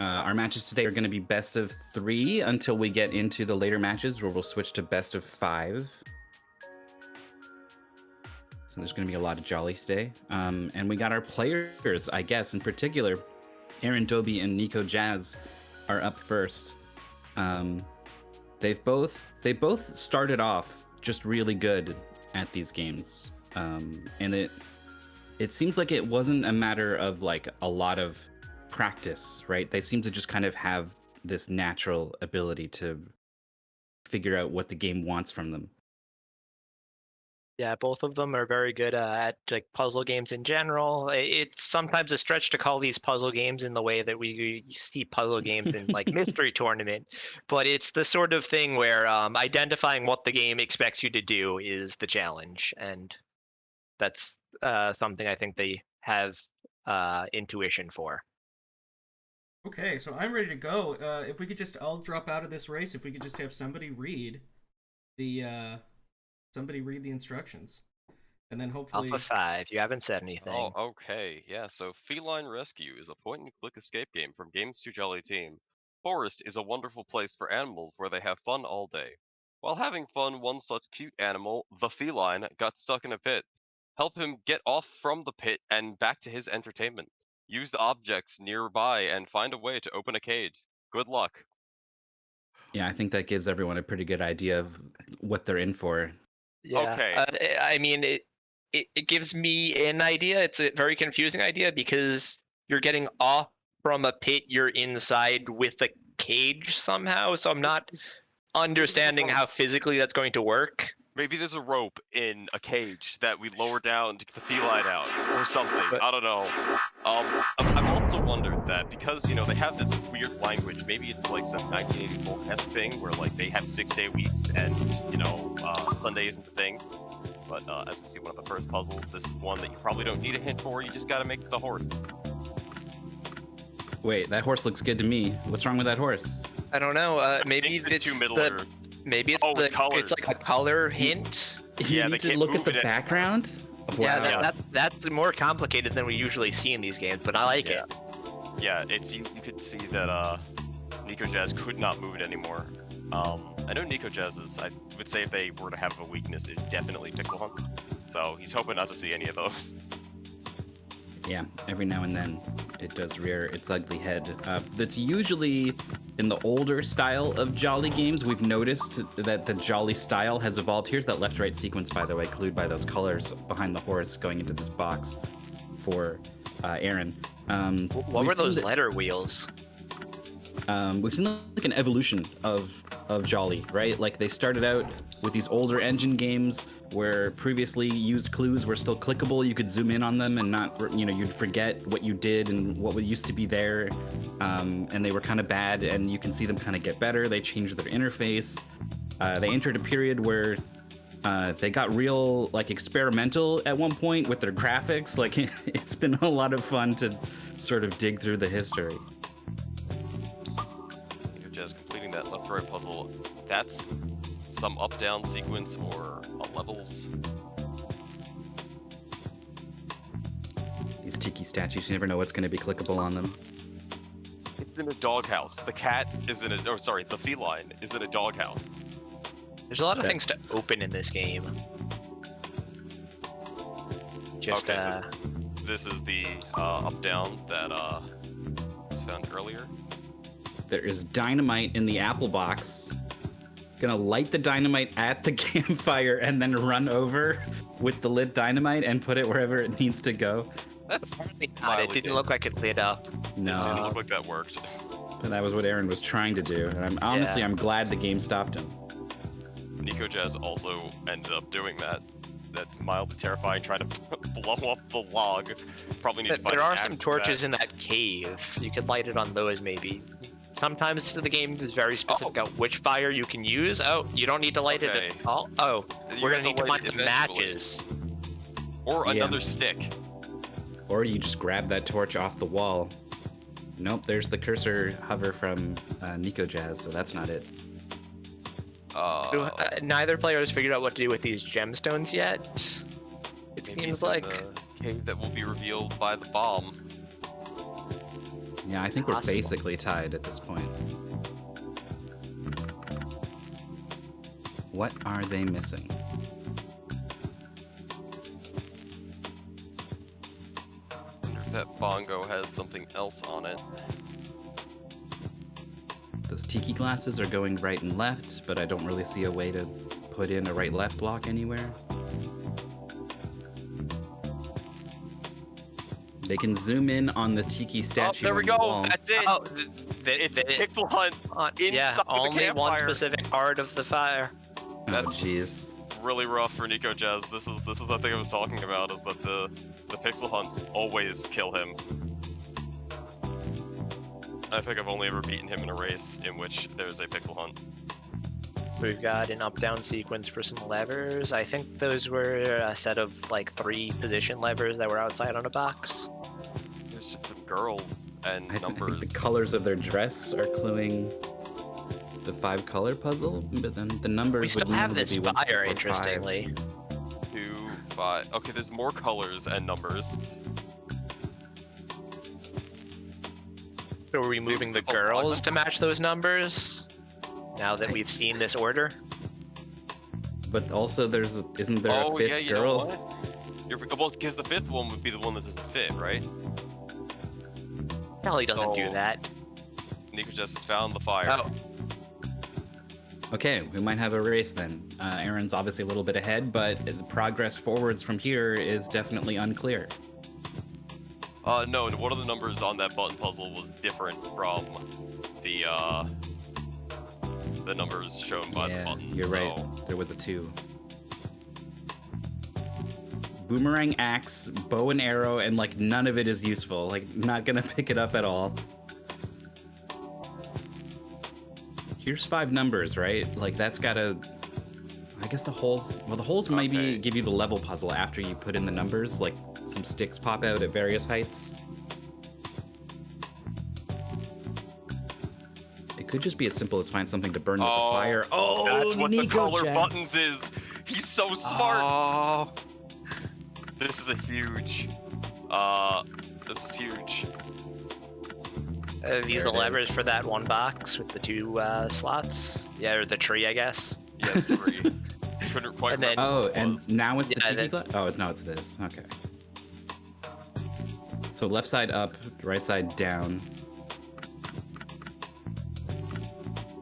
Our matches today are going to be best of 3 until we get into the later matches where we'll switch to best of 5. So there's going to be a lot of jolly today. And we got our players, I guess. In particular, AaronDobbe and NikoJazz are up first. They both started off just really good at these games. And it seems like it wasn't a matter of like a lot of practice, right? They seem to just kind of have this natural ability to figure out what the game wants from them. Yeah, both of them are very good at like puzzle games in general. It's sometimes a stretch to call these puzzle games in the way that we see puzzle games in like Mystery Tournament, but it's the sort of thing where identifying what the game expects you to do is the challenge, and that's something I think they have intuition for. Okay, so I'm ready to go. If we could just, I'll drop out of this race. If we could just have the somebody read the instructions, and then hopefully. Alpha 5, you haven't said anything. Oh, okay. Yeah, so Feline Rescue is a point-and-click escape game from Games 2 Jolly Team. Forest is a wonderful place for animals where they have fun all day. While having fun, one such cute animal, the feline, got stuck in a pit. Help him get off from the pit and back to his entertainment. Use the objects nearby and find a way to open a cage. Good luck. Yeah, I think that gives everyone a pretty good idea of what they're in for. Yeah. Okay. I mean, it gives me an idea. It's a very confusing idea because you're getting off from a pit you're inside with a cage somehow. So I'm not understanding how physically that's going to work. Maybe there's a rope in a cage that we lower down to get the feline out, or something. I don't know. I've also wondered that because, you know, they have this weird language, maybe it's like some 1984-esque thing where, like, they have 6-day weeks and, you know, Sunday isn't the thing. But as we see one of the first puzzles, this is one that you probably don't need a hint for, you just gotta make the horse. Wait, that horse looks good to me. What's wrong with that horse? I don't know. Maybe it's it's the... Maybe it's it's like a color hint. You need to look at the background? Wow. Yeah, that's more complicated than we usually see in these games, but I like it. Yeah, it's you could see that NikoJazz could not move it anymore. I know NikoJazz I would say if they were to have a weakness, is definitely Pixel Hunt. So he's hoping not to see any of those. Yeah, every now and then it does rear its ugly head. That's usually in the older style of Jolly games. We've noticed that the Jolly style has evolved. Here's that left-right sequence, by the way, clued by those colors behind the horse going into this box for Aaron. What were those letter wheels? We've seen like an evolution of Jolly, right? Like they started out with these older engine games where previously used clues were still clickable. You could zoom in on them and not, you know, you'd forget what you did and what used to be there. And they were kind of bad, and you can see them kind of get better. They changed their interface. They entered a period where they got real like experimental at one point with their graphics. Like it's been a lot of fun to sort of dig through the history. Just completing that left-right puzzle, that's some up-down sequence or levels. These tiki statues, you never know what's going to be clickable on them. It's in a doghouse. The cat is in a, the feline is in a doghouse. There's a lot of things to open in this game. Just okay, so this is the up-down that was found earlier. There is dynamite in the apple box. Gonna light the dynamite at the campfire and then run over with the lit dynamite and put it wherever it needs to go. That's not. It didn't look like it lit up. No. It didn't look like that worked. But that was what Aaron was trying to do. And I'm glad the game stopped him. NikoJazz also ended up doing that. That's mildly terrifying, trying to blow up the log. Probably need to find there are some torches in that cave. You could light it on those, maybe. Sometimes the game is very specific about which fire you can use. Oh, you don't need to light it at all. Oh, we're gonna need to find some matches. Or another stick. Or you just grab that torch off the wall. Nope, there's the cursor hover from NikoJazz, so that's not it. Neither player has figured out what to do with these gemstones yet. It seems like the cave that will be revealed by the bomb. Yeah, I think we're Possible. basically tied at this point. What are they missing? Wonder if that bongo has something else on it. Those tiki glasses are going right and left, but I don't really see a way to put in a right-left block anywhere. They can zoom in on the tiki statue. Oh, there we on the go. wall. That's it. Oh, It's Pixel Hunt inside yeah, the only one campfire. specific part of the fire. Oh, That's- jeez. Really rough for NikoJazz. This is the thing I was talking about, is that the pixel hunts always kill him. I think I've only ever beaten him in a race in which there's a pixel hunt. So we've got an up-down sequence for some levers. I think those were a set of like 3 position levers that were outside on a box. There's just a girl and I numbers. think the colors of their dress are cluing the 5-color puzzle, but then the numbers We would still have normally this be 1, 2, 3, fire, 4, 5. interestingly. 2, 5. Okay, there's more colors and numbers. So are we moving the Oh, girls to match those numbers? Now that we've seen this order? But also, isn't there a Oh 5th yeah, you girl? know what? Well, because the 5th one would be the one that doesn't fit, right? Kelly doesn't do So- that. NikoJazz has found the fire. Oh, Okay, we might have a race then. Aaron's obviously a little bit ahead, but the progress forwards from here is definitely unclear. No, and one of the numbers on that button puzzle was different from the numbers shown by the Yeah, button. you're so... right. There was a 2. Boomerang axe, bow and arrow, and like none of it is useful. Like, not gonna pick it up at all. Here's 5 numbers, right? Like, that's gotta... I guess the holes... Well, the holes maybe Okay. give you the level puzzle after you put in the numbers. Like, some sticks pop out at various heights. It could just be as simple as find something to burn with the Oh, fire. Oh, That's what the color NikoJazz. buttons is. He's so smart. Oh. This is a huge. This is huge. These There are the it levers is. for that one box with the 2 slots. Yeah, or the tree, I guess. Yeah, 3. Couldn't quite And then- remember Oh, what it and was. now it's the Yeah, tiki that- glass? Oh, no, it's this. Okay. So left side up, right side down.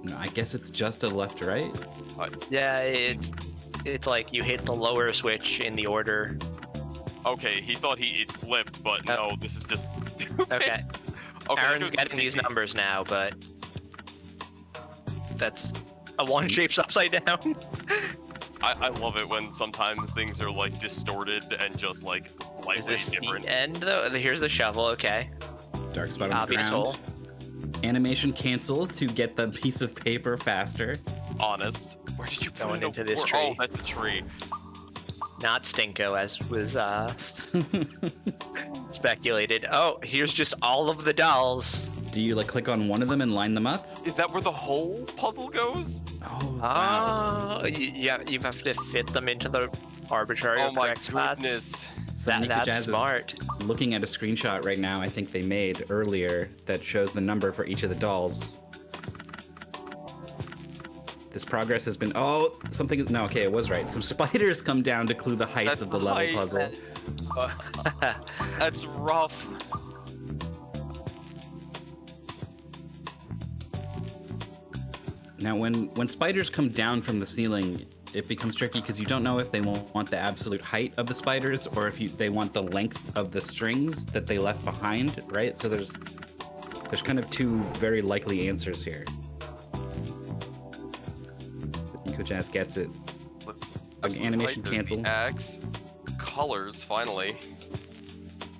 No, I guess it's just a left-right? Yeah, it's like you hit the lower switch in the order. Okay, he thought it flipped, but no, this is just. Okay, Okay, Aaron's good getting these TP. numbers now, but that's a 1 shapes upside down. I love it when sometimes things are like distorted and just like Is slightly this different. the end though? Here's the shovel. Okay. Dark spot on the Obvious ground. hole. Animation cancel to get the piece of paper faster. Honest. Where did you put Going it? into this Oh, tree. that's the tree. Not Stinko, as was speculated. Oh, here's just all of the dolls. Do you like click on one of them and line them up? Is that where the whole puzzle goes? Oh, wow. Oh, you have to fit them into the arbitrary Oh or my correct spots. goodness. So That's NikoJazz is smart. looking at a screenshot right now I think they made earlier that shows the number for each of the dolls. This progress has been... Oh, something... No, okay, it was right. Some spiders come down to clue the heights That's of the the level height. puzzle. That's rough. Now, when spiders come down from the ceiling, it becomes tricky because you don't know if they want the absolute height of the spiders or if they want the length of the strings that they left behind, right? So there's kind of 2 very likely answers here. But NikoJazz gets it. Absolute animation height, there's the cancel. Axe. Colors, finally.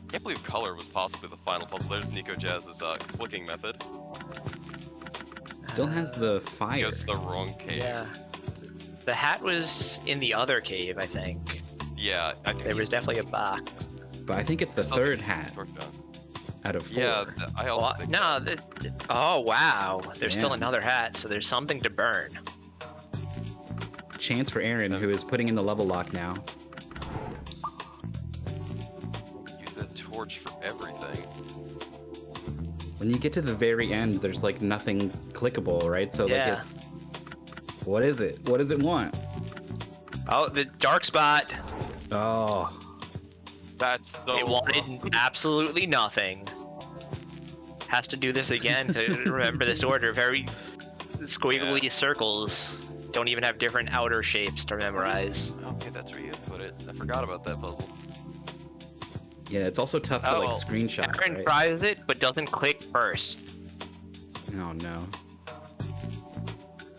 Can't believe color was possibly the final puzzle. There's NikoJazz's clicking method. Still has the He fire. goes to the wrong cave. Yeah. The hat was in the other cave, I think. Yeah, I think There was he's- definitely a box. But I think it's the I think 3rd he's hat torqued down. out of 4. Yeah, I also Well, think no, oh wow. There's still Yeah. another hat, so there's something to burn. Chance for Aaron, who is putting in the level lock now. use that torch for everything. When you get to the very end, there's like nothing clickable, right? So Yeah. like it's, what is it? What does it want? Oh, the dark spot. Oh, That's so It wanted absolutely nothing. Has to do this again to remember this order. Very squiggly circles. Don't even have different outer shapes to memorize. Okay, that's where you put it. I forgot about that puzzle. yeah. It's also tough to like Oh, screenshot. Aaron Right? tries it, but doesn't click first. Oh no.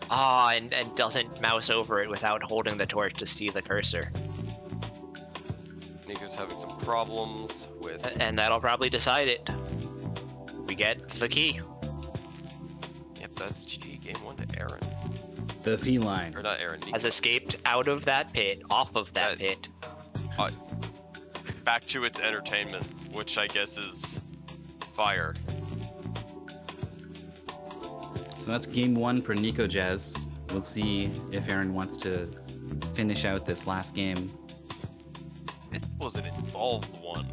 Ah, and doesn't mouse over it without holding the torch to see the cursor. Niko's having some problems with. And that'll probably decide it. We get the key. Yep, that's GG. Game 1 to Aaron. The feline. Or not Aaron. Niko. Has escaped out of that pit, off of that pit. Back to its entertainment, which I guess is fire. So that's game 1 for NikoJazz. We'll see if Aaron wants to finish out this last game. It was an involved one.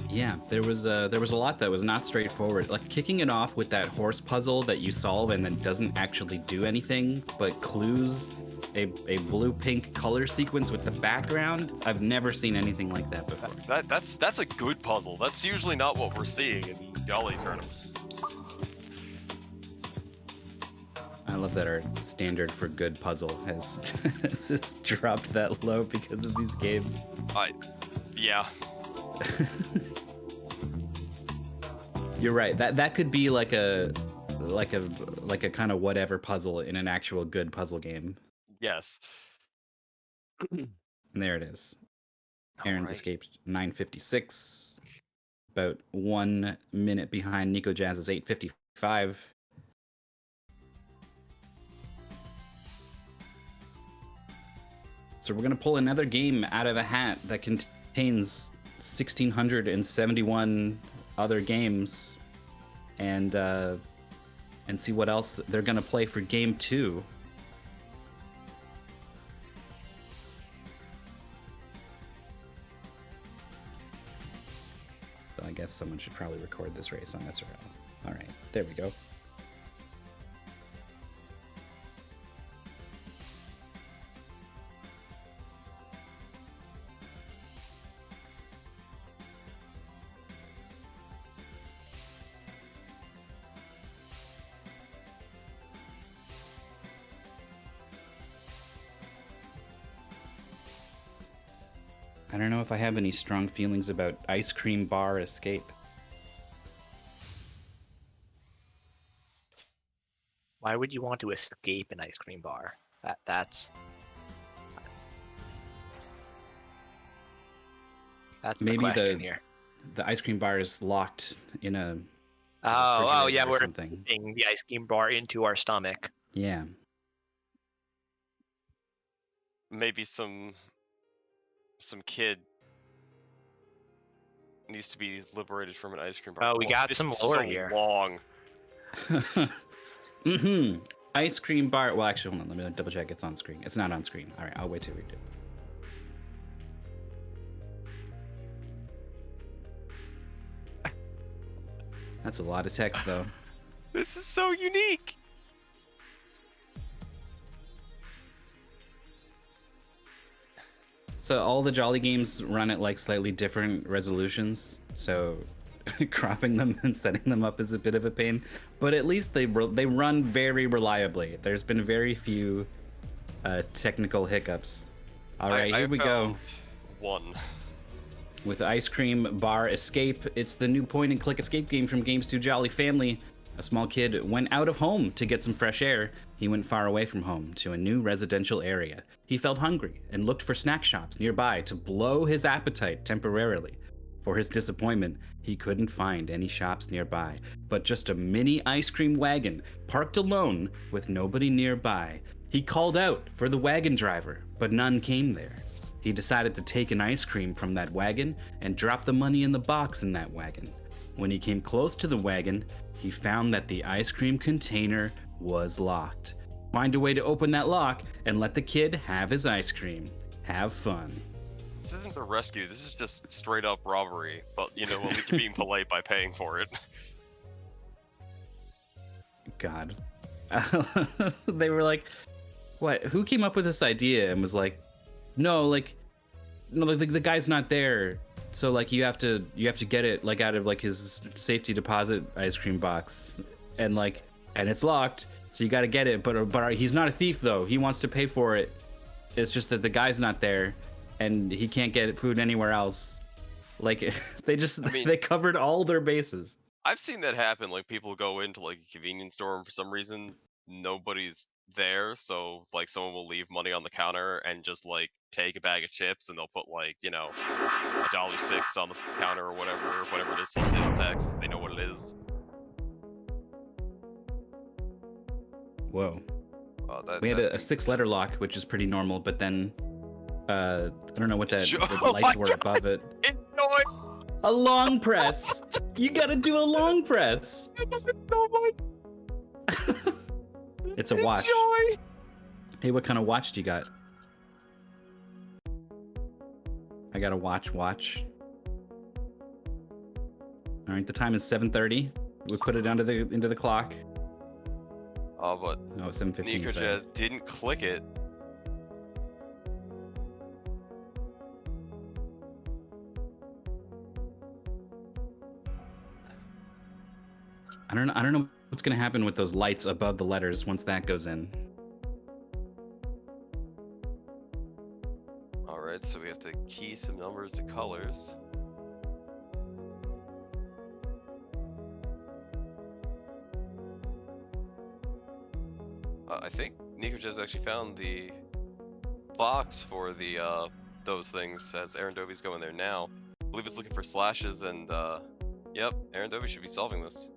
Yeah, there was a lot that was not straightforward. Like kicking it off with that horse puzzle that you solve and then doesn't actually do anything, but clues a blue-pink color sequence with the background. I've never seen anything like that before. That's a good puzzle. That's usually not what we're seeing in these Jolly tournaments. I love that our standard for good puzzle has just dropped that low because of these games. Yeah. You're right. That could be like a kind of whatever puzzle in an actual good puzzle game. Yes. And there it is. Aaron's Alright. escaped 9:56. About 1 minute behind NikoJazz's 8:55. So we're gonna pull another game out of a hat that contains 1,671 other games, and see what else they're gonna play for game 2. So I guess someone should probably record this race on SRL. All right, there we go. I don't know if I have any strong feelings about ice cream bar escape. Why would you want to escape an ice cream bar? That's Maybe the question here. The ice cream bar is locked in a Oh yeah, refrigerator or we're something. putting the ice cream bar into our stomach. Yeah. Maybe some kid needs to be liberated from an ice cream bar. Oh, we got this some is lore so here. Long. Ice cream bar. Well, actually, hold on. Let me double check. It's on screen. It's not on screen. All right, I'll wait till we read it. That's a lot of text, though. This is so unique. So all the Jolly games run at like slightly different resolutions. So cropping them and setting them up is a bit of a pain. But at least they run very reliably. There's been very few technical hiccups. All right, here we go. found One. With Ice Cream Bar Escape, it's the new point-and-click escape game from Games 2 Jolly Family. A small kid went out of home to get some fresh air. He went far away from home to a new residential area. He felt hungry and looked for snack shops nearby to blow his appetite temporarily. For his disappointment, he couldn't find any shops nearby, but just a mini ice cream wagon parked alone with nobody nearby. He called out for the wagon driver, but none came there. He decided to take an ice cream from that wagon and drop the money in the box in that wagon. When he came close to the wagon, he found that the ice cream container was locked. Find a way to open that lock and let the kid have his ice cream. Have fun. This isn't the rescue. This is just straight up robbery. But you know, at least you're being polite by paying for it. God. They were like, what? Who came up with this idea and was like, no, like, no, like the guy's not there. So like you have to get it like out of like his safety deposit ice cream box, and it's locked. So you got to get it, but he's not a thief though. He wants to pay for it. It's just that the guy's not there, and he can't get food anywhere else. Like they covered all their bases. I've seen that happen. Like people go into like a convenience store and for some reason nobody's there, so like someone will leave money on the counter and just like take a bag of chips and they'll put like, you know, $1.06 on the counter or whatever it is plus sales tax. They know what it is. Whoa. That, We had a 6-letter lock, which is pretty normal, but then I don't know what the lights were above it. Enjoy! A long press. You gotta do a long press. It's a watch. Enjoy! Hey, what kind of watch do you got? I got a watch. All right, the time is 7:30. We put it into the clock. Oh, but 7:15. NikoJazz didn't click it. I don't know what's gonna happen with those lights above the letters once that goes in. Alright, so we have to key some numbers to colors. I think NikoJazz actually found the box for the those things as AaronDobbe's going there now. I believe it's looking for slashes and yep, AaronDobbe should be solving this.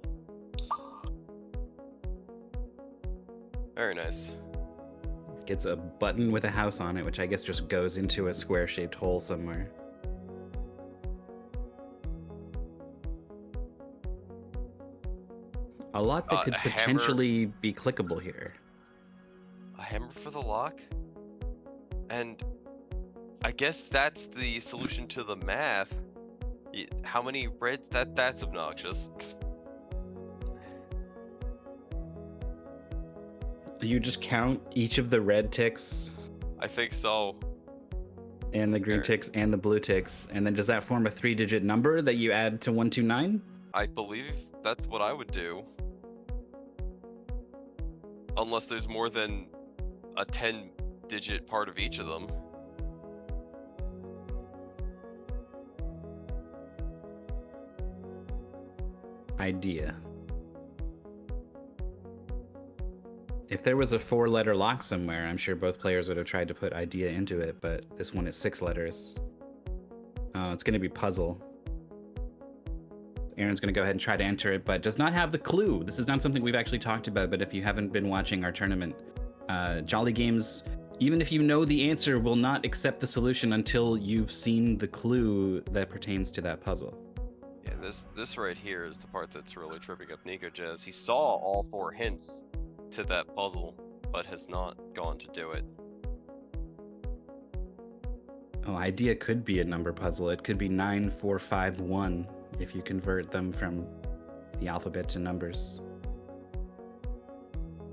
Very nice. Gets a button with a house on it, which I guess just goes into a square-shaped hole somewhere. A lot that could potentially be clickable here. A hammer for the lock? And I guess that's the solution to the math. How many reds? That's obnoxious. You just count each of the red ticks I think so. and the green ticks and the blue ticks, and then does that form a 3-digit number that you add to 129? I believe that's what I would do. Unless there's more than a 10-digit part of each of them. Idea. If there was a 4-letter lock somewhere, I'm sure both players would have tried to put idea into it, but this one is 6 letters. Oh, it's going to be puzzle. Aaron's going to go ahead and try to enter it, but does not have the clue. This is not something we've actually talked about, but if you haven't been watching our tournament, Jolly Games, even if you know the answer, will not accept the solution until you've seen the clue that pertains to that puzzle. Yeah, this right here is the part that's really tripping up NikoJazz. He saw all 4 hints to that puzzle, but has not gone to do it. Oh, idea could be a number puzzle. It could be 9451 if you convert them from the alphabet to numbers.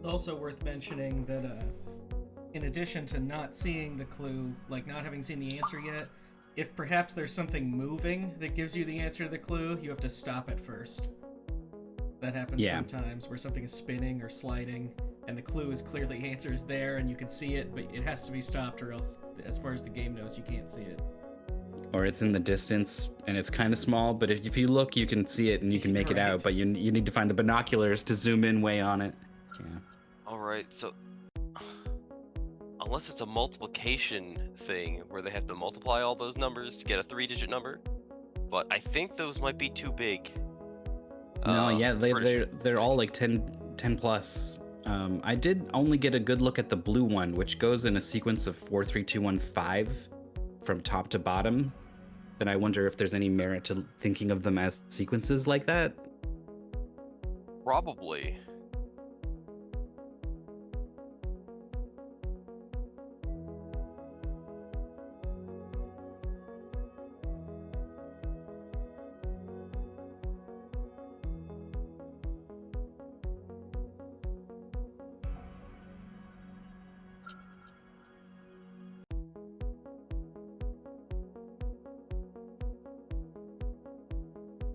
Also worth mentioning that in addition to not seeing the clue, like not having seen the answer yet, if perhaps there's something moving that gives you the answer to the clue, you have to stop it first. That happens sometimes, where something is spinning or sliding, and the clue is clearly the answer is there, and you can see it, but it has to be stopped, or else, as far as the game knows, you can't see it. Or it's in the distance, and it's kind of small, but if you look, you can see it, and you can make it out, but you need to find the binoculars to zoom in way on it. Yeah. Alright, so... Unless it's a multiplication thing, where they have to multiply all those numbers to get a 3-digit number, but I think those might be too big. No, yeah, they're all like 10 plus. I did only get a good look at the blue one, which goes in a sequence of 4, 3, 2, 1, 5 from top to bottom. And I wonder if there's any merit to thinking of them as sequences like that. Probably.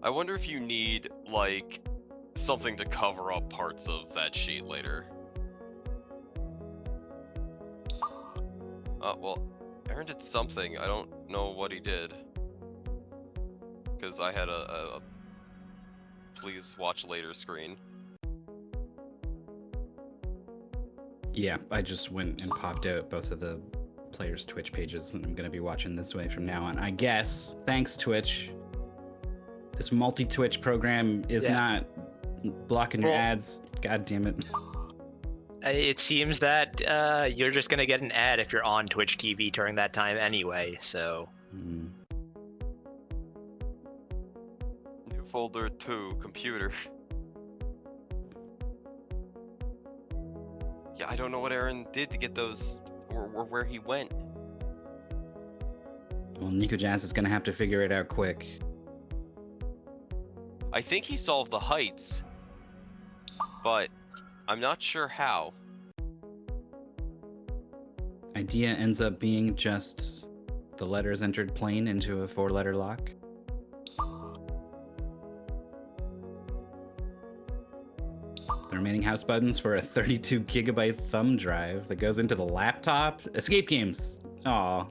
I wonder if you need, like, something to cover up parts of that sheet later. Well, Aaron did something. I don't know what he did. Because I had a please watch later screen. Yeah, I just went and popped out both of the players' Twitch pages, and I'm gonna be watching this way from now on. I guess, thanks Twitch. This multi-Twitch program is not blocking your ads. God damn it. It seems that you're just gonna get an ad if you're on Twitch TV during that time anyway, so. Mm. New folder 2, computer. Yeah, I don't know what Aaron did to get those, or where he went. Well, NikoJazz is gonna have to figure it out quick. I think he solved the heights, but I'm not sure how. Idea ends up being just the letters entered plain into a 4-letter lock. The remaining house buttons for a 32 gigabyte thumb drive that goes into the laptop. Escape games. Aw.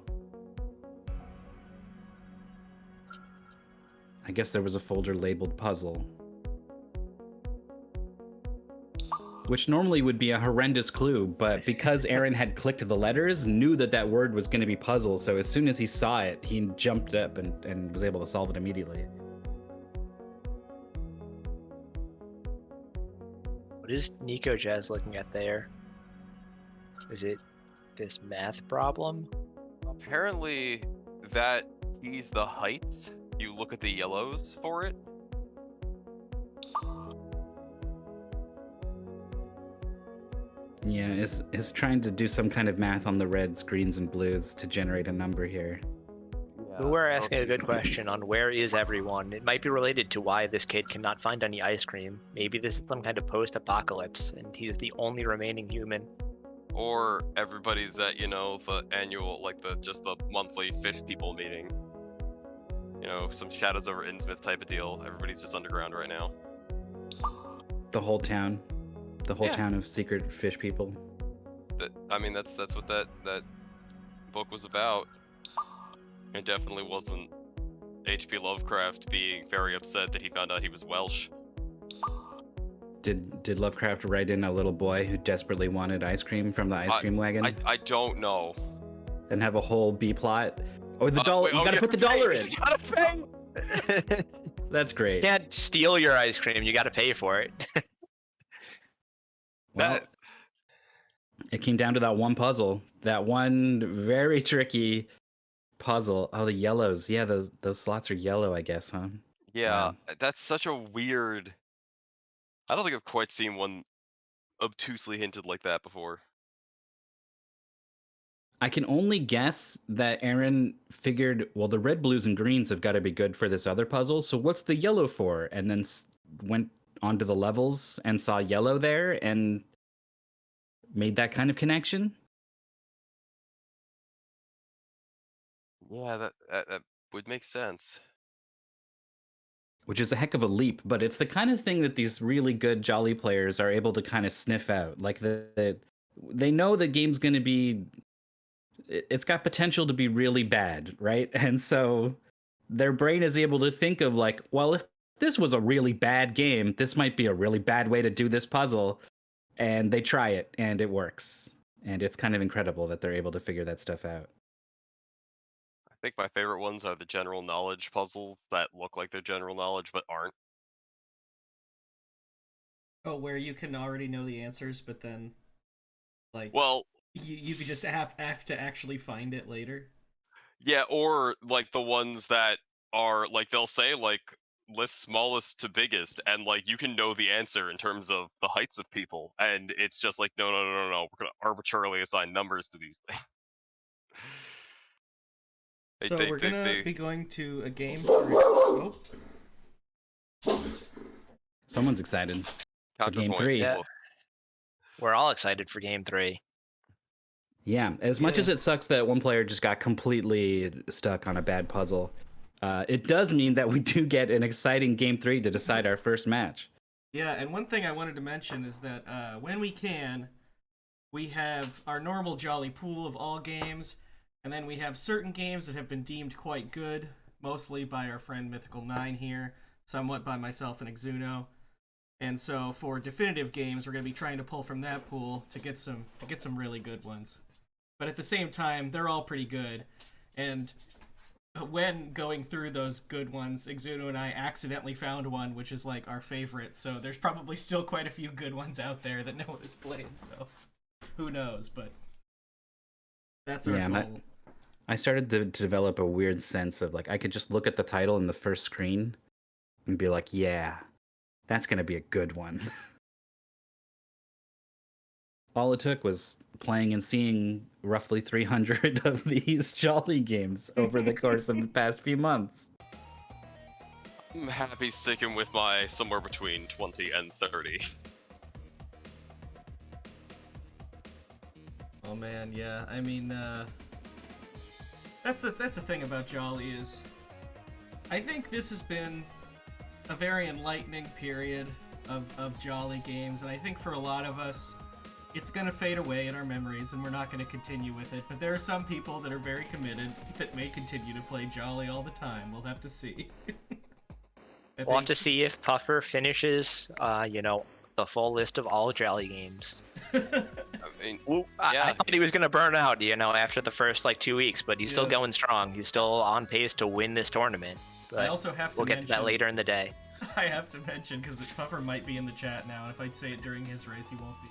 I guess there was a folder labeled puzzle. Which normally would be a horrendous clue, but because Aaron had clicked the letters, knew that that word was going to be puzzle, so as soon as he saw it, he jumped up and was able to solve it immediately. What is NikoJazz looking at there? Is it this math problem? Apparently, that keys the heights. You look at the yellows for it. Yeah, is trying to do some kind of math on the reds, greens, and blues to generate a number here. But we're asking a good question on where is everyone. It might be related to why this kid cannot find any ice cream. Maybe this is some kind of post-apocalypse, and he's the only remaining human. Or everybody's at, you know, the annual, like just the monthly fish people meeting. You know, some Shadows over Innsmouth type of deal. Everybody's just underground right now. The whole town. The whole town of secret fish people. I mean, that's what that book was about. It definitely wasn't H.P. Lovecraft being very upset that he found out he was Welsh. Did Lovecraft write in a little boy who desperately wanted ice cream from the ice cream wagon? I don't know. And have a whole B plot? Oh, the dollar! You gotta put the dollar in. You gotta pay. That's great. You can't steal your ice cream. You gotta pay for it. Well, it came down to that one puzzle. That one very tricky puzzle. Oh, the yellows. Yeah, those slots are yellow, I guess, huh? Yeah, that's such a weird. I don't think I've quite seen one obtusely hinted like that before. I can only guess that Aaron figured, well, the red, blues, and greens have got to be good for this other puzzle, so what's the yellow for? And then went onto the levels and saw yellow there and made that kind of connection. Yeah, that would make sense. Which is a heck of a leap, but it's the kind of thing that these really good Jolly players are able to kind of sniff out. Like they know the game's going to be, it's got potential to be really bad, right? And so their brain is able to think of like, well, if this was a really bad game, this might be a really bad way to do this puzzle. And they try it and it works. And it's kind of incredible that they're able to figure that stuff out. I think my favorite ones are the general knowledge puzzles that look like they're general knowledge but aren't. Oh, where you can already know the answers, but then, like, well, you could just have to actually find it later. Yeah, or like the ones that are like they'll say like list smallest to biggest, and like you can know the answer in terms of the heights of people, and it's just like no, we're gonna arbitrarily assign numbers to these things. So we're gonna be going to a game. Oh. Someone's excited for game 3. Yeah. We're all excited for game 3. Yeah, as much as it sucks that one player just got completely stuck on a bad puzzle, it does mean that we do get an exciting Game 3 to decide our first match. Yeah, and one thing I wanted to mention is that when we can, we have our normal Jolly pool of all games, and then we have certain games that have been deemed quite good, mostly by our friend Mythical9 here, somewhat by myself and Exuno. And so for definitive games, we're going to be trying to pull from that pool to get some really good ones. But at the same time, they're all pretty good. And when going through those good ones, Exuno and I accidentally found one which is like our favorite. So there's probably still quite a few good ones out there that no one has played. So who knows? But that's our goal. I started to develop a weird sense of like I could just look at the title in the first screen and be like, yeah, that's going to be a good one. All it took was playing and seeing roughly 300 of these Jolly games over the course of the past few months. I'm happy sticking with my somewhere between 20 and 30. Oh man, yeah. I mean, that's the thing about Jolly is, I think this has been a very enlightening period of Jolly games, and I think for a lot of us, it's going to fade away in our memories, and we're not going to continue with it. But there are some people that are very committed that may continue to play Jolly all the time. We'll have to see. We'll have to see if Puffer finishes, the full list of all Jolly games. I thought he was going to burn out, after the first 2 weeks, but he's still going strong. He's still on pace to win this tournament. But I also have to we'll get to that later in the day. I have to mention, because Puffer might be in the chat now, and if I say it during his race, he won't be.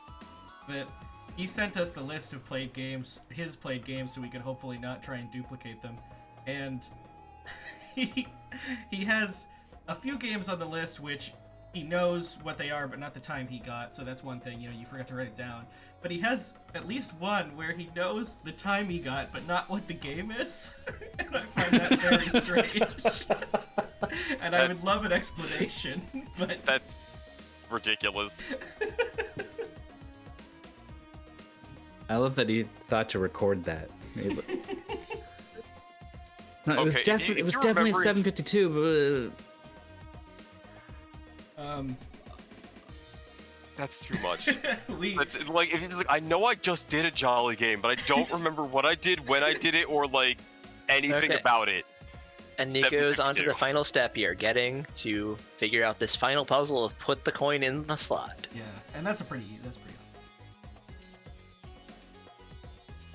But he sent us the list of played games, his played games, so we could hopefully not try and duplicate them. And he has a few games on the list which he knows what they are, but not the time he got, so that's one thing, you forgot to write it down. But he has at least one where he knows the time he got, but not what the game is. And I find that very strange. And I would love an explanation, but... That's ridiculous. I love that he thought to record that. He's like... No, it was definitely 7:52, but... That's too much. It's like, if he's like, I know I just did a Jolly game, but I don't remember what I did, when I did it, or anything about it. And Nico's on to the final step here, getting to figure out this final puzzle of put the coin in the slot. Yeah, and that's pretty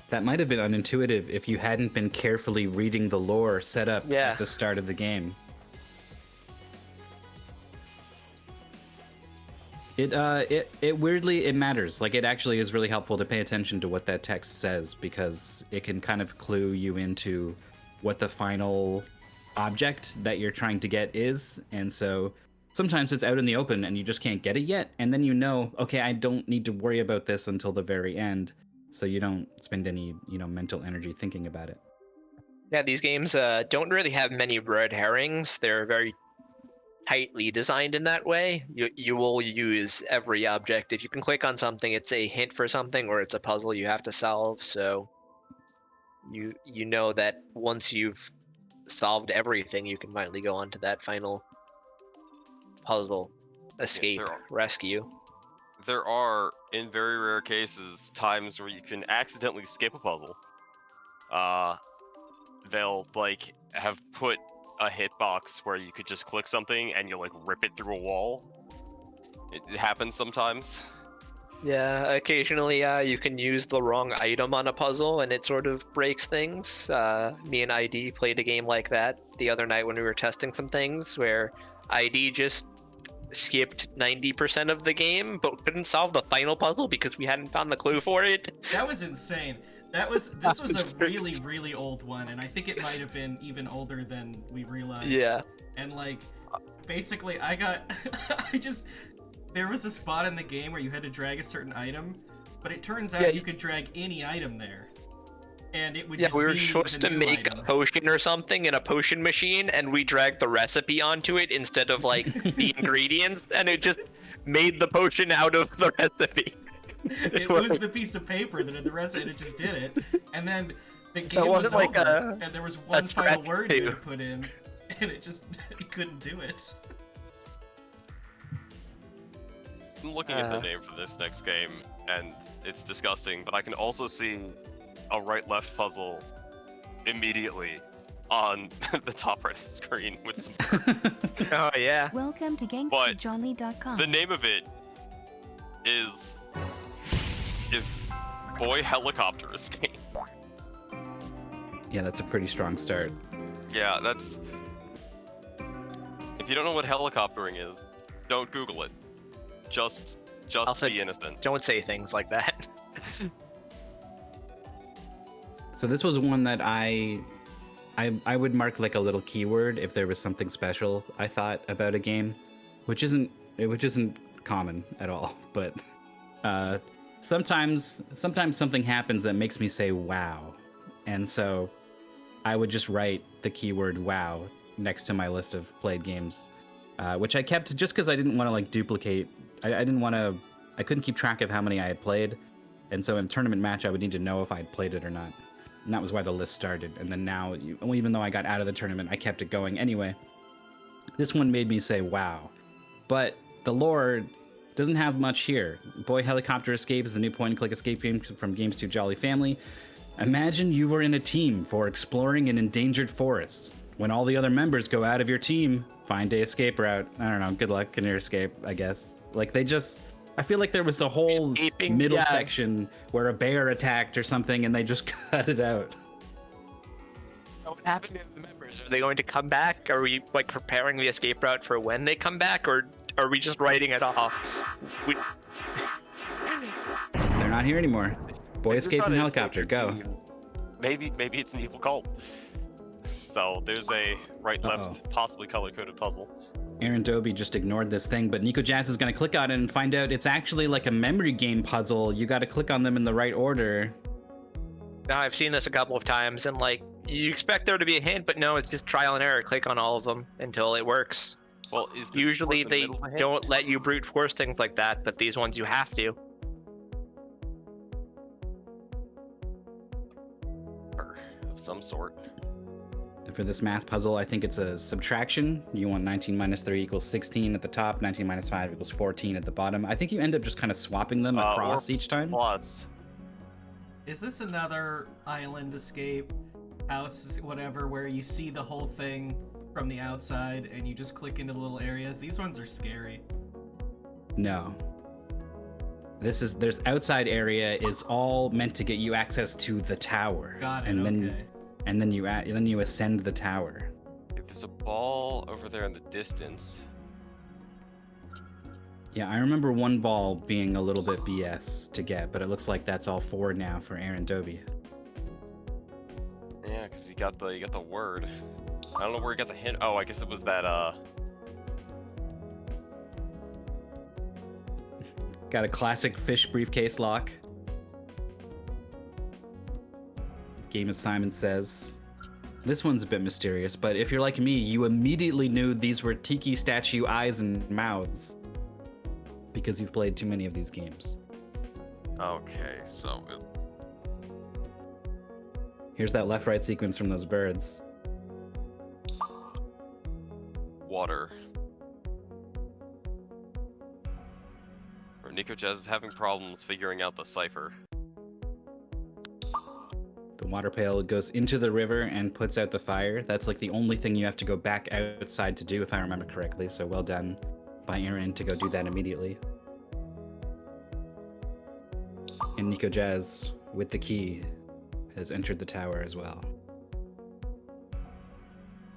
That might have been unintuitive if you hadn't been carefully reading the lore set up at the start of the game. It weirdly matters. It actually is really helpful to pay attention to what that text says, because it can kind of clue you into what the final object that you're trying to get is. And so sometimes it's out in the open and you just can't get it yet, and then okay, I don't need to worry about this until the very end, so you don't spend any mental energy thinking about it. Yeah, these games don't really have many red herrings. They're very tightly designed in that way. You will use every object. If you can click on something, it's a hint for something, or it's a puzzle you have to solve. So you know that once you've solved everything, you can finally go on to that final puzzle, escape, rescue. There are, in very rare cases, times where you can accidentally skip a puzzle. They'll have put a hitbox where you could just click something and you'll rip it through a wall. It happens sometimes. Yeah, occasionally you can use the wrong item on a puzzle and it sort of breaks things. Me and ID played a game like that the other night when we were testing some things, where ID just skipped 90% of the game but couldn't solve the final puzzle because we hadn't found the clue for it. That was insane. This was a really, really old one, and I think it might have been even older than we realized. Yeah. And basically there was a spot in the game where you had to drag a certain item, but it turns out you could drag any item there. And it would just we were be supposed to make a potion or something in a potion machine, and we dragged the recipe onto it instead of the ingredients, and it just made the potion out of the recipe. It was the piece of paper that had the recipe, and it just did it. And then the game was over, and there was one final word you had to put in, and it just he couldn't do it. I'm looking at the name for this next game, and it's disgusting, but I can also see a right-left puzzle immediately on the top right of the screen with some... Oh, yeah. Welcome to GangsterJolly.com. The name of it is Boy Helicopter Escape. Yeah, that's a pretty strong start. Yeah, that's... If you don't know what helicoptering is, don't Google it. Just Also, be innocent. Don't say things like that. So this was one that I would mark like a little keyword if there was something special I thought about a game, which isn't common at all. But sometimes something happens that makes me say wow, and so I would just write the keyword wow next to my list of played games, which I kept just because I didn't want to like duplicate. I couldn't keep track of how many I had played, and so in a tournament match I would need to know if I had played it or not. And that was why the list started. And then now, even though I got out of the tournament, I kept it going anyway. This one made me say, wow. But the lore doesn't have much here. Boy Helicopter Escape is the new point-and-click escape game from Games 2 Jolly Family. Imagine you were in a team for exploring an endangered forest. When all the other members go out of your team, find a escape route. I don't know, good luck in your escape, I guess. Like, I feel like there was a whole middle section where a bear attacked or something, and they just cut it out. What happened to the members? Are they going to come back? Are we like preparing the escape route for when they come back, or are we just writing it off? They're not here anymore. Boy escaped from helicopter. Go. Maybe it's an evil cult. So there's a right-left, possibly color-coded puzzle. AaronDobbe just ignored this thing, but NikoJazz is going to click on it and find out it's actually like a memory game puzzle. You got to click on them in the right order. Now, I've seen this a couple of times, and like, you expect there to be a hint, but no, it's just trial and error. Click on all of them until it works. Well, usually they don't let you brute force things like that, but these ones you have to. Of some sort. For this math puzzle, I think it's a subtraction. You want 19 minus 3 equals 16 at the top, 19 minus 5 equals 14 at the bottom. I think you end up just kind of swapping them across each time. Plots. Is this another island escape, house, whatever, where you see the whole thing from the outside and you just click into the little areas? These ones are scary. No. There's outside area is all meant to get you access to the tower. Got it, and then, okay. And then you ascend the tower. If there's a ball over there in the distance. Yeah, I remember one ball being a little bit BS to get, but it looks like that's all 4 now for AaronDobbe. Yeah, because you got the word. I don't know where you got the hint. Oh, I guess it was that Got a classic fish briefcase lock. Game as Simon Says. This one's a bit mysterious, but if you're like me, you immediately knew these were tiki statue eyes and mouths. Because you've played too many of these games. Okay, so... Here's that left-right sequence from those birds. Water. Or NikoJazz is having problems figuring out the cipher. The water pail goes into the river and puts out the fire. That's like the only thing you have to go back outside to do, if I remember correctly. So well done by Aaron to go do that immediately. And NikoJazz, with the key, has entered the tower as well.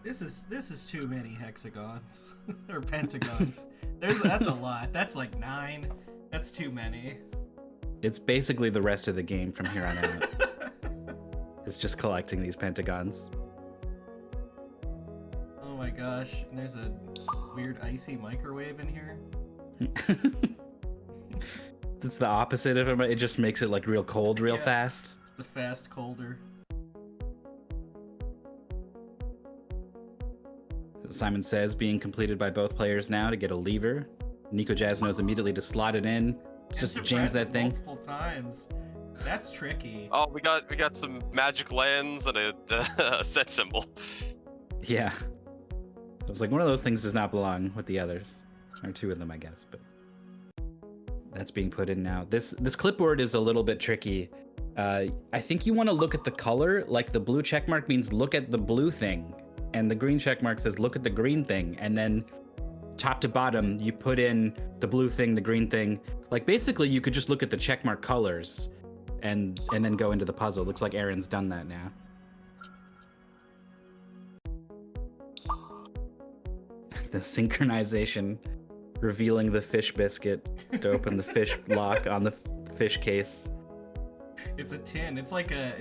This is too many hexagons or pentagons. That's a lot. That's like 9. That's too many. It's basically the rest of the game from here on out. It's just collecting these pentagons. Oh my gosh, and there's a weird icy microwave in here. It's the opposite of it. It just makes it like real cold real Yeah. fast. The fast colder. Simon Says being completed by both players now to get a lever. NikoJazz knows immediately to slot it in. Just And to jams press that it thing. multiple times. That's tricky. Oh, we got some magic lands and a set symbol. Yeah. It was like one of those things does not belong with the others, or two of them, I guess. But that's being put in now. This clipboard is a little bit tricky. I think you want to look at the color. Like the blue check mark means look at the blue thing, and the green check mark says look at the green thing, and then top to bottom you put in the blue thing, the green thing. Like basically you could just look at the check mark colors and then go into the puzzle. Looks like Aaron's done that now. The synchronization, revealing the fish biscuit to open the fish lock on the fish case. It's a tin. It's like a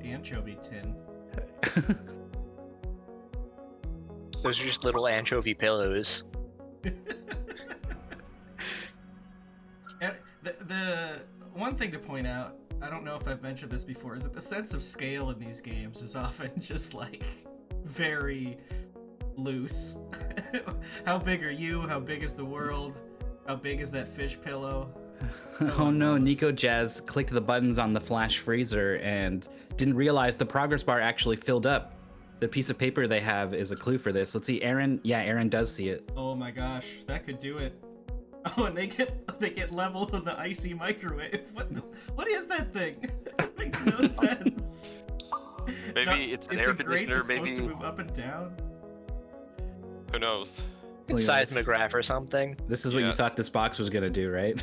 anchovy tin. Those are just little anchovy pillows. And the one thing to point out, I don't know if I've mentioned this before, is that the sense of scale in these games is often just like very loose. How big are you? How big is the world? How big is that fish pillow? Oh no, NikoJazz clicked the buttons on the flash freezer and didn't realize the progress bar actually filled up. The piece of paper they have is a clue for this. Let's see, Aaron. Yeah, Aaron does see it. Oh my gosh, that could do it. Oh, and they get levels of the icy microwave. What is that thing? That makes no sense. Maybe it's an air conditioner. That's Maybe supposed to move up and down. who knows? Look at this. Seismograph or something. This is what you Yeah. thought this box was gonna do, right?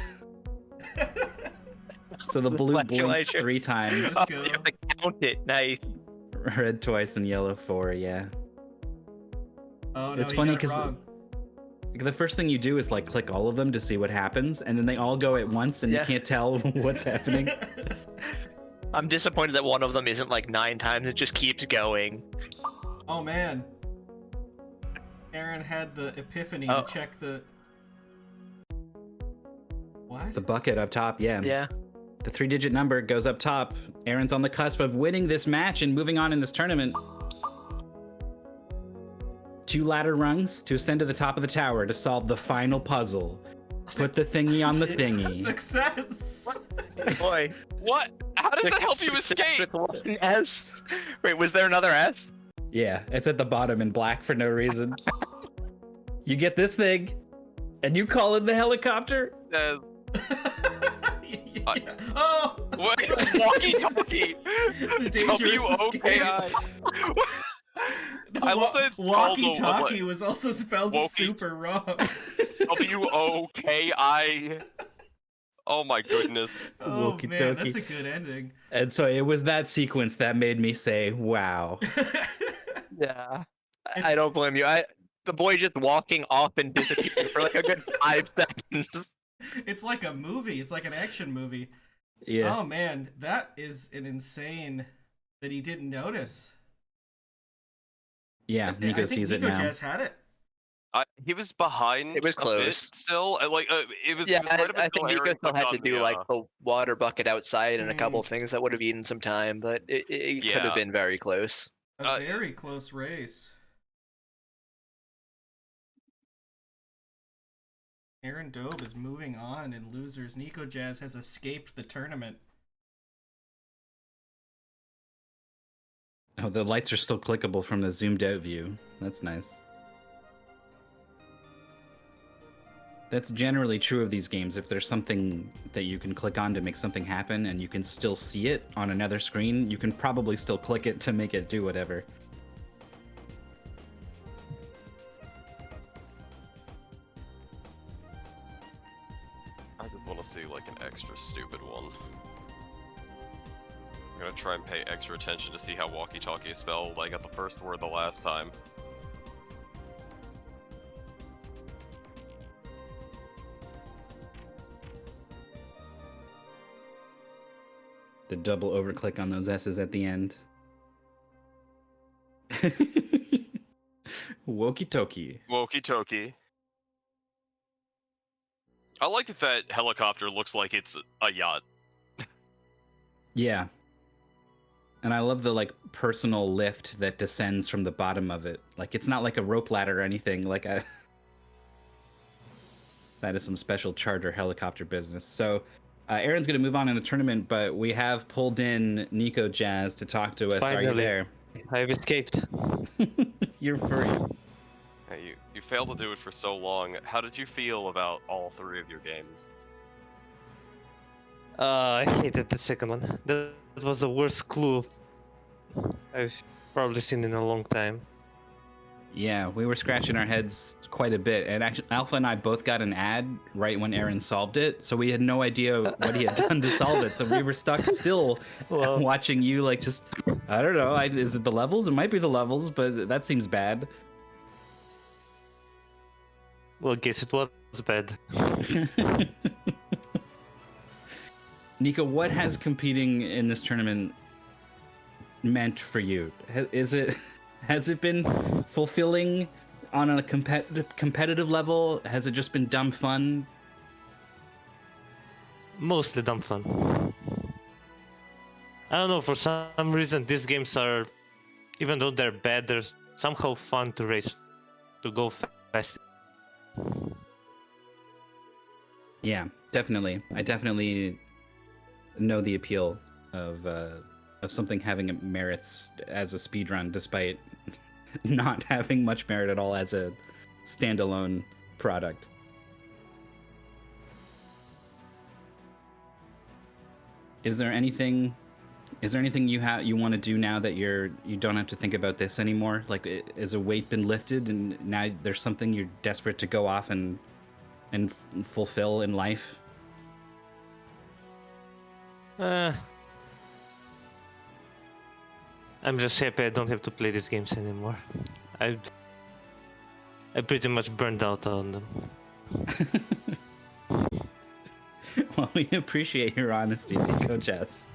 So the blue blinks Flashlight. 3 times, Let's Oh, go. you have to count it. Nice. red twice, and yellow 4. Yeah. Oh no, It's he funny got it 'cause wrong. The first thing you do is like click all of them to see what happens, and then they all go at once, and Yeah. you can't tell what's happening. I'm disappointed that one of them isn't like 9 times. It just keeps going. Oh man. Aaron had the epiphany Oh. to check the... What? The bucket up top, yeah. Yeah. The 3-digit number goes up top. Aaron's on the cusp of winning this match and moving on in this tournament. 2 ladder rungs to ascend to the top of the tower to solve the final puzzle. Put the thingy on the thingy. Success! Boy. What? How does that help you Success escape? with one S. Wait, was there another S? Yeah, it's at the bottom in black for no reason. You get this thing, and you call in the helicopter. Uh, Yeah. Oh! what? Walkie-talkie. It's a dangerous W-O-K-I. The I love that it's called walkie-talkie the- was also spelled Walkie- super wrong. W-O-K-I. Oh my goodness. Oh man, Walkie-talkie. that's a good ending. And so it was that sequence that made me say, wow. Yeah. It's- I don't blame you. The boy just walking off and disappearing for like a good 5 seconds. It's like a movie. It's like an action movie. Yeah. Oh man, that is an insane that he didn't notice. Yeah, I Nico think sees it now. NikoJazz had it. He was behind. It was a bit close. still. It was. Yeah, it was right up I until think Nico Aaron still clicked had on to do the, like the water bucket outside and a couple Mm. things that would have eaten some time, but it could Yeah. have been very close. A very close race. AaronDobbe is moving on in losers. NikoJazz has escaped the tournament. Oh, the lights are still clickable from the zoomed out view. That's nice. That's generally true of these games. If there's something that you can click on to make something happen and you can still see it on another screen, you can probably still click it to make it do whatever. I just want to see like an extra stupid one. I'm gonna try and pay extra attention to see how walkie-talkie is spelled. I got the first word the last time. The double overclick on those S's at the end. Walkie-talkie. Walkie-talkie. I like that helicopter looks like it's a yacht. Yeah. And I love the like personal lift that descends from the bottom of it. Like it's not like a rope ladder or anything. That is some special charter helicopter business. So Aaron's going to move on in the tournament, but we have pulled in NikoJazz to talk to us. Are you Finally. there? I've escaped. You're free. failed to do it for so long, how did you feel about all 3 of your games? I hated the second one. That was the worst clue I've probably seen in a long time. Yeah, we were scratching our heads quite a bit, and actually, Alpha and I both got an ad right when Aaron solved it, so we had no idea what he had done to solve it. So we were stuck still Well, watching you, like, just, I don't know, is it the levels? It might be the levels, but that seems bad. well, guess it was bad. Nico, what has competing in this tournament meant for you? Has it been fulfilling on a competitive level? Has it just been dumb fun? Mostly dumb fun. I don't know, for some reason these games are, even though they're bad, they're somehow fun to race, to go fast. Yeah, definitely. I definitely know the appeal of something having merits as a speedrun, despite not having much merit at all as a standalone product. Is there anything you want to do now that you don't have to think about this anymore? Like, is a weight been lifted and now there's something you're desperate to go off and fulfill in life? I'm just happy I don't have to play these games anymore. I pretty much burned out on them. Well, we appreciate your honesty, NikoJazz.